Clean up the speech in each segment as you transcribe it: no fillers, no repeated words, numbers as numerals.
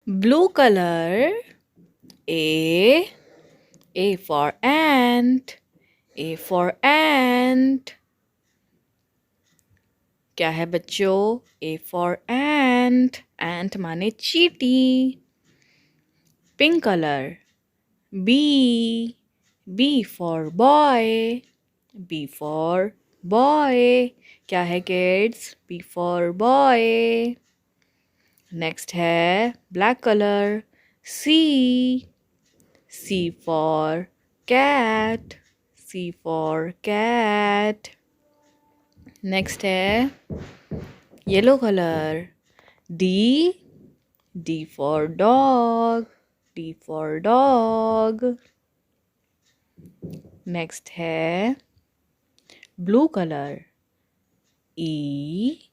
Blue color. A. A for ant. A for ant. क्या है बच्चों? A for ant. Ant माने चींटी. Pink color. B. B for boy. B for boy. क्या है kids? B for boy. Next है black color. C. C for cat. C for cat. Next है yellow color. D. D for dog. D for dog. Next है blue color. E.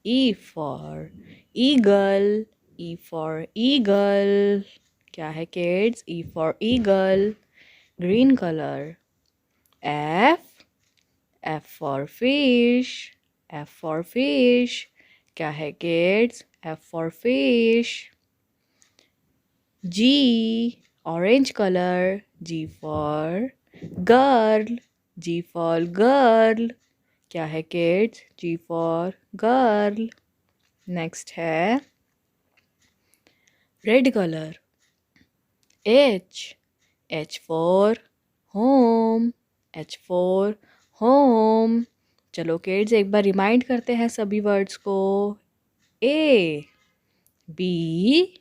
E for eagle. E for eagle. क्या है kids? E for eagle. Green color. F. F for fish. F for fish. क्या है kids? F for fish. G. Orange color. G for girl. G for girl. क्या है kids? G for girl. Next है red color. H. H for home. H for home. चलो kids एक बार remind करते हैं सभी वर्ड्स को. A. B.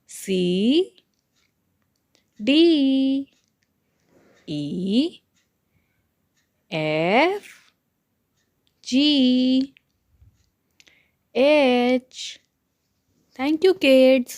C. D. E. F. G. H. Thank you, kids.